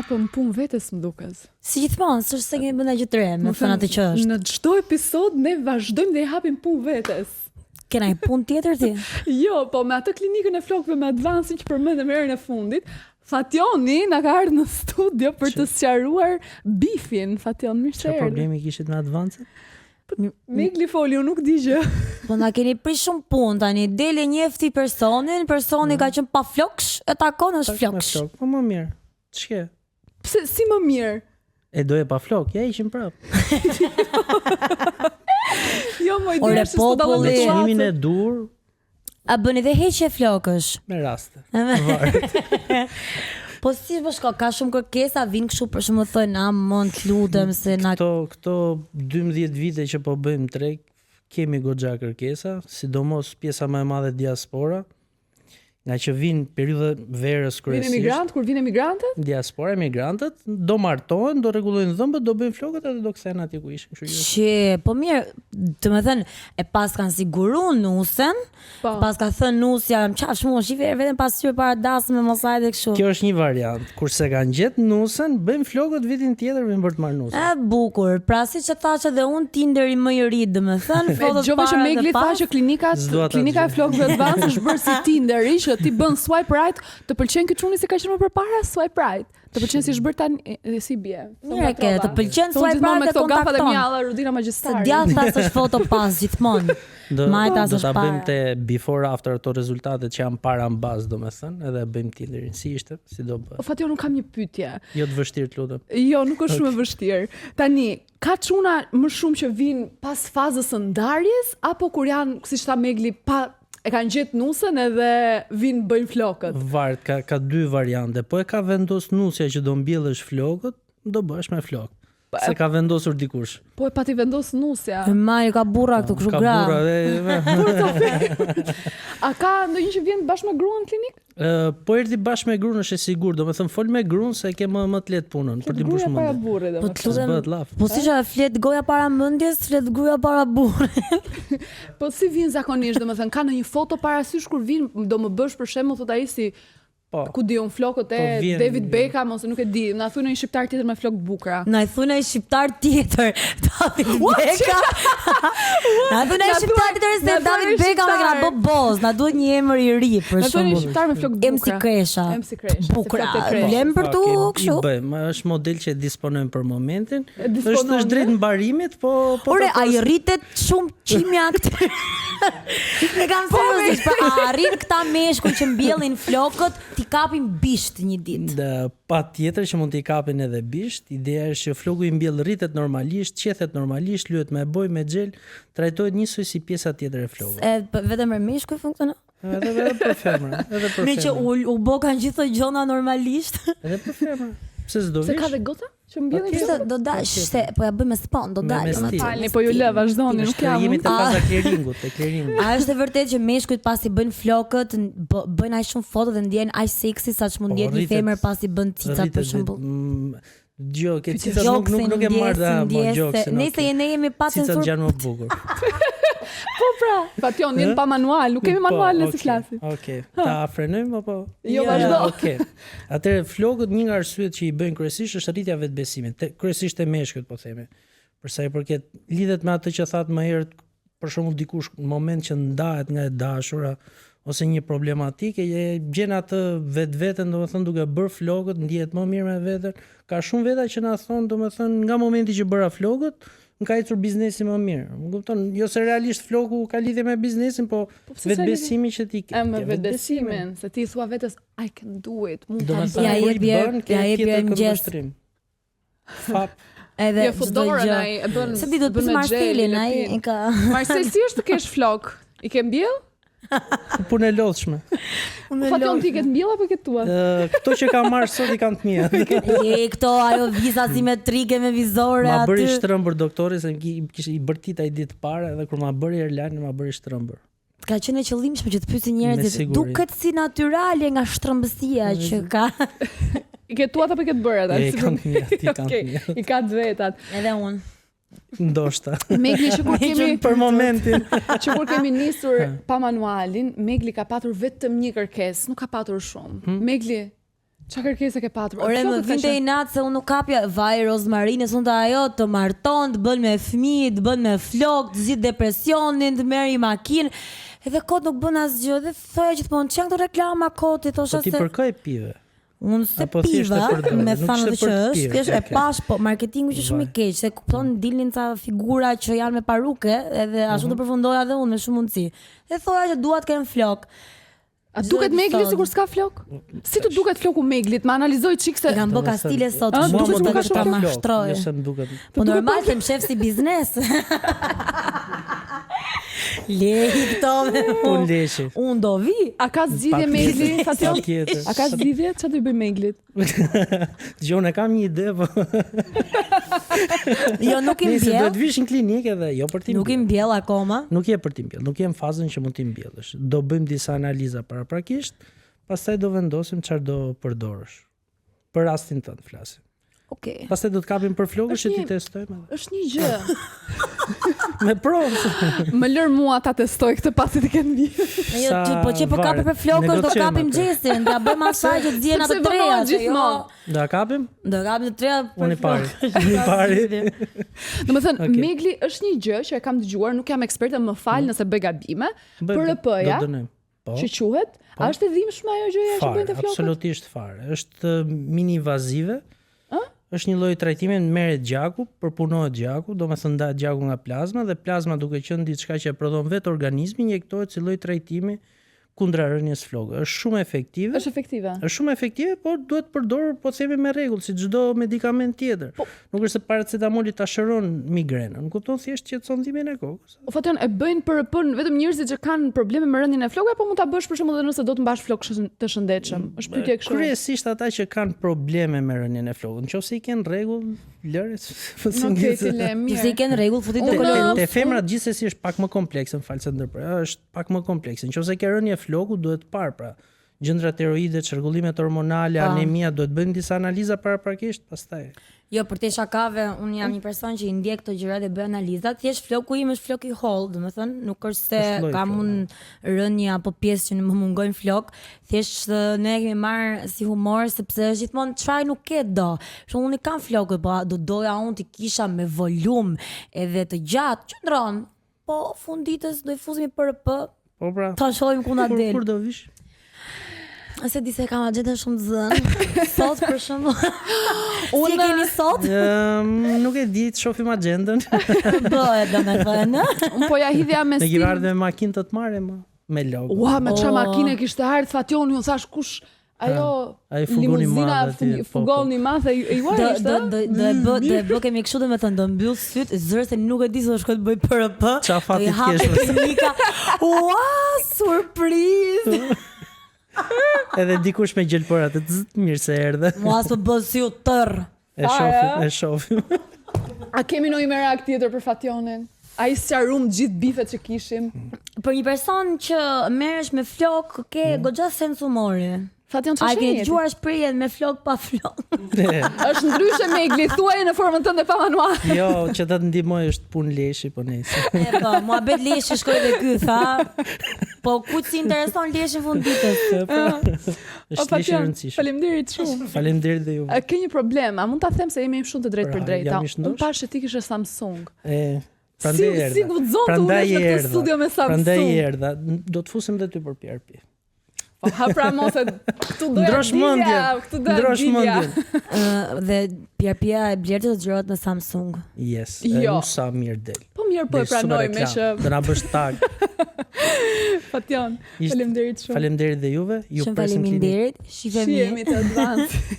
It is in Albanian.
hapëm punë vetes më duket. Si gjithmonë, s'është se kemi bënë gjë të re, me thënë atë që është. Në çdo episod ne vazhdojmë dhe i hapim punë vetes. Kena një punë tjetër ti? Jo, po me atë klinikën e flokëve me advancin që përmendëm herën e fundit, Fationi na ka ardhur në studio për të sqaruar bifin. Fation, mirë se erdhe. Çfarë problemi kishit me advancën? Megli foli, unë nuk di gjë. Po na keni prish shumë punë tani. Dele njefti personi ka qenë pa floksh, e takon është floksh. Po më mirë. Ç'ke? Pse si më mirë? E doje pa flok, ja ishim prap. Jo, më ide është s'po dallon Me me çmimin e dur, A bëni dhe heqje flokësh? me raste. Varet. Po si më shko, ka shumë kërkesa, vinë kështu për shumë thënë, mund të lutem se na... Këto 12 vite që po bëjmë trek, kemi goxha kërkesa, sidomos pjesa më e madhe diaspora, nga që vinë periudha verës kryesisht. Kur vinë emigrantët? Diaspora, emigrantët, do martohen, do rregullojnë dhëmbët, do bëjnë flokët edhe do kthehen aty ku ishin. Që, po mirë, të më thënë, e pas kanë siguru nusen, pas ka thënë nusja, më qash mu, shifere vetëm pas tyre para dasë me mosajt e kështu. Kjo është një variant. Kurse kanë gjetë nusen, bëjmë flokët vitin tjetër vinë për të marrë nusen. E bukur, pra si që thash edhe unë Tinderi më i ri, dhe më thënë, fotot para dhe Megli tha që klinika e flokëve advance është bërë si Tinderi, që ti bën swipe right, të pëlqen ky çuni se ka qenë më përpara swipe right. Të pëlqen si është bërë tani si bie. Mirë ke, të pëlqen swipe right me e këto gafa dhe kontakton. mjalla Rudina Magjestari. Se djathta s'është foto pas gjithmonë. Majta Do s'është ta bëjmë para. te before after ato rezultatet që janë para në bazë, domethënë, edhe bëjmë Tinderin. Si ishte? Si do bëj? O Fatio, nuk kam një pyetje. Jo të vështirë, të lutem. Jo, nuk është shumë e vështirë. Tani, ka çuna më shumë që vinë pas fazës së ndarjes apo kur janë, siç tha Megli, e kanë gjetë nusën edhe vinë bëjnë flokët? Varet, ka dy variante. Po e ka vendos nusja që do mbjellësh flokët, do bësh me flokë. Se ka vendosur dikush. Po e pati vendos nusja. Mari ka burra këtu kështu Ka gra. burra. A ka ndonjë që vjen bashkë me gruan në klinik? Po erdhi bashkë me gruan është e sigurt, domethënë fol me gruan se ke më të lehtë punën për të mbushur para mendjen. burrit, Po domethënë. të lutem, Bëhet laf. po si që flet goja para mendjes, flet goja para burrit. Po si vjen zakonisht, domethënë ka ndonjë foto parasysh kur vin, do më bësh për shembull thot ai si Po. ku diun flokët e vjen- David Beckham ose nuk e di, na thunë një shqiptar tjetër me flokë bukura. Na i thunë ai shqiptar tjetër, David Beckham. Na thunë ai shqiptar tjetër se Na thunë David ai Beckham e ka shqiptar. bë boz, na duhet një emër i ri për Na thunë një shembull. shqiptar me flokë bukura. MC Kresha. MC Kresha. Bukura. si flokët e Kresha. Lem për tu kështu. I bëjmë, është model që disponojmë për momentin. disponojmë, Është drejt mbarimit, po Ore, ai rritet shumë qimja këtë. Ne kam thënë se pra arrin këta meshkuj që mbjellin flokët, ti kapin bisht një ditë. Dhe pa tjetër që mund t'i kapin edhe bisht, ideja është që floku i mbjell rritet normalisht, qethet normalisht, lyhet me bojë, me xhel, trajtohet njësoj si pjesa tjetër e flokut. Vetëm për meshkuj funksionon. Edhe për femra, edhe për Me që femra. u bë kanë gjithë këto gjona normalisht. Edhe për femra. Pse s'do Se vish? ka dhe gota që mbjellin Kishte flokët? do dash se po ja bëjmë spon, do Me dalim stil. aty. Falni, po ju lë, vazhdoni, nuk jam. Jemi te Ah. faza clearingut, te clearingu. A është e vërtetë që meshkujt pasi bëjnë flokët, bëjnë aq shumë foto dhe ndjehen aq seksi saç mund ndjehet një rritet- femër pasi bën cicat për shembull. Gjo, ke cicat nuk e marrë da, mo gjoksin. Nëse ne jemi pa Cicat censur. janë më bukur. Po pra, Fation, jeni pa manual, nuk kemi manual në si flasim. Okej. Ta frenojmë apo? Jo, vazhdo. Okej. Atëherë flokët një nga arsyet që i bëjnë kryesisht është rritja e vetbesimit, kryesisht e meshkujt po themi. Për sa i përket lidhet me atë që thatë më herët, për shembull dikush në moment që ndahet nga e dashura ose një problematike, e gjen atë vetveten, domethënë duke bërë flokët, ndihet më mirë me veten. Ka shumë veta që na thon, domethënë nga momenti që bëra flokët, më ka ecur biznesi më mirë. Më kupton, jo se realisht floku ka lidhje me biznesin, po pse vetbesimi që ti ke. Me vetbesimin, se ti thua vetes I can do it, mund ta Domethënë Ja, kur i jepi- bën, ke ja, jepi tjetër mëngjes. këndvështrim. Fap. Edhe Jo, fut dorën ai, e bën. Se ti do të bën bësh me Marcelin, xhel, ai lepin. e ka. Marcel, si është të kesh flok? I ke mbjell? Punë e lodhshme. Fation, ti ke të mbjell apo ke tua? Këto që kam marrë sot i kanë të mia. Këto ajo viza simetrike me vizore Ma bëri aty. shtrëmbër doktori se kishte i bërtit ai ditë para edhe kur ma bëri Erlani ma bëri shtrëmbër. Ka qenë e qëllimshme që të pyesin Me njerëzit, siguri. duket si natyrale nga shtrëmbësia që ka. I ke tuat apo i ke të bërë ata? I kanë të mia, i kanë të Okej, mia. i ka të vetat. Edhe unë. Ndoshta. Megli që kur kemi Për momentin. që kur kemi nisur pa manualin, Megli ka patur vetëm një kërkesë, nuk ka patur shumë. Megli, Çka kërkesë ke patur? Ore më vinte i natë se unë nuk kapja vaj rozmarine, sonte ajo të marton, të bën me fëmijë, të bën me flok, të zgjidh depresionin, të merr i makinë. Edhe kot nuk bën asgjë. Dhe thoya gjithmonë çan këto reklama koti, thosha Po ti se për kë e pive? unë se Apo thjesht e piva përdor, me nuk thanë ishte që për të është, pirë, thjesht e okay. pash, po marketingu që shumë i keq, se kupton dilin ca figura që janë me paruke, edhe ashtu të përfundoja edhe unë me shumë mundësi. Dhe thoya që dua të kem flok. A duket Megli sikur s'ka flok? Si të duket floku Meglit? Ma analizoj çik se I kam bë kastile sot, A, shumë duket të sikur ka ta shumë mashtroj. Nëse më duket. Po normal se më shef si biznes. Lehi këto me Po mu. leshi. Unë do vi. a ka zgjidhje Megli, Fation? Tjetër. A ka zgjidhje? Çfarë do i bëj Meglit? Gjon e kam një ide, po. Jo, nuk i Nëse do mbjell. të vish në klinikë edhe jo për ti. Nuk i mbjell akoma. Nuk je për ti mbjell, nuk je në fazën që mund ti mbjellësh. Do bëjmë disa analiza paraprakisht, pastaj do vendosim çfarë do përdorësh. Për rastin tënd flasim. Okej. Pastaj do të kapim për flokësh që Është ti një- testojmë edhe. Është një gjë. Me provë. Më lër mua ta testoj këtë pasi të kenë mbi. Jo, Sa ti po që po kapi varet. për flokësh, do Negociojmë kapim atë. gjestin, ja bëjmë asaj që të zihen ato Sepse treja. vonohet se jo, gjithmonë. Do kapim? Do kapim të treja për Unë i pari. flokë. Unë i pari. Domethënë Okej. Megli është një gjë që e kam dëgjuar, nuk jam eksperte, më fal nëse bëj gabime. Për RP-ja, Do dënojmë. Po. që quhet, a është e dhimbshme ajo gjëja që Fare, bëjnë te flokët? absolutisht fare. Është mini-invazive. Është një lloj trajtimi, merret gjaku, përpunohet gjaku, domethënë ndahet gjaku nga plazma dhe plazma duke qenë diçka që e prodhon vetë organizmi, injektohet si lloj trajtimi kundra rënies flokëve. Është shumë efektive. Është efektive. Është shumë efektive, por duhet përdorur po themi me rregull, si çdo medikament tjetër. Nuk është se paracetamoli ta shëron migrenën, kupton, thjesht qetëson dhimbjen e kokës. O Fation, e bëjnë për RP-n vetëm njerëzit që kanë probleme me rënien e flokëve apo mund ta bësh për shembull edhe nëse do të mbash flok të shëndetshëm? Është pyetje kështu. Kryesisht ata që kanë probleme me rënien e flokut. Nëse i kanë rregull, lëre. Okej, ti le Nëse i mirë. ken rregull, futi do Unë- kolorus. Te femrat gjithsesi është pak më komplekse, më fal se ndërprer, është pak më komplekse. Nëse ke rënie flokut duhet parë pra gjëndra tiroide, çrregullimet hormonale, anemia, duhet bëjmë disa analiza paraprakisht, pastaj. Jo, për te shakave, unë jam një person që i ndjek këto gjëra dhe bëj analizat. Thjesht floku im është flok i holl, domethënë, nuk është se Është lloj kam flok, unë rënje apo pjesë që më mungojnë flok. Thjesht ne e kemi marrë si humor sepse është gjithmonë çfarë nuk ke do. Shumë unë i kam flokët, po do doja unë të kisha me volum edhe të gjatë, qëndron. Po funditës do i fuzimi për RP, Po pra. ta shohim ku na del. Kur do vish? Se di se kam agjetën shumë të zënë. Sot për shembull. Si e Unë- keni sot? Nuk e di, të shohim agjendën. Bëhet domethënë. Un po ja hidhja me Ne stil. kemi ardhur me makinë të marrë më me logo. Ua, me çfarë Oh. makine kishte ardhur Fationi, unë thash kush ajo Ai furgoni i limuzina, madh aty, po, furgoni i madh e juaj Do është. e bë kemi kështu domethënë do mbyll syt, zëre se nuk e di se do shkoj të bëj PRP. Qa fati Do i hapë t'kesh, klinika. Ua, surprizë. Edhe dikush me gjelpëra të mirë se erdhe. Mua s'po bë si u tërr. E shohim. A kemi ndonjë merak tjetër për Fationin? Ai sqarum gjithë bifet që kishim. Për një person që merresh me flok, ke goxha sens humori. Fation A çfarë ke jeti? dëgjuar shprehjen me flok pa flok? Është ndryshe Megli, thuaj në formën tënde pa manual. Jo, që ta të ndihmoj është punë leshi, po nejse. E po, mua bet leshi shkoj dhe ky tha. Po ku si intereson leshi fund ditës? Është leshi i rëndësishëm. Faleminderit shumë. Faleminderit dhe ju. A ke një problem? A mund ta them se jemi shumë të drejtë Pra, për drejta? jam i shëndosh? Unë pash se ti kishe Samsung. Prandaj erdha. Si guxon të Prandaj ulesh në këtë erdha. studio me Samsung? Prandaj erdha. Do të fusim dhe ty për PRP. Po ha pra mos e këtu doja Ndrosh dilja, mendjen. këtu doja Ndrosh dilja. mendjen. Dhe PRP-ja e Blertit do të xhirohet me Samsung. Yes. Jo. Sa mirë del. Po mirë po e Del super pranoj me reklam. që Do na bësh tag. Fation. Ishte- Faleminderit shumë. Faleminderit dhe juve. Ju Shumë presim klinikë. faleminderit. Shifemi. Shihemi të advanced.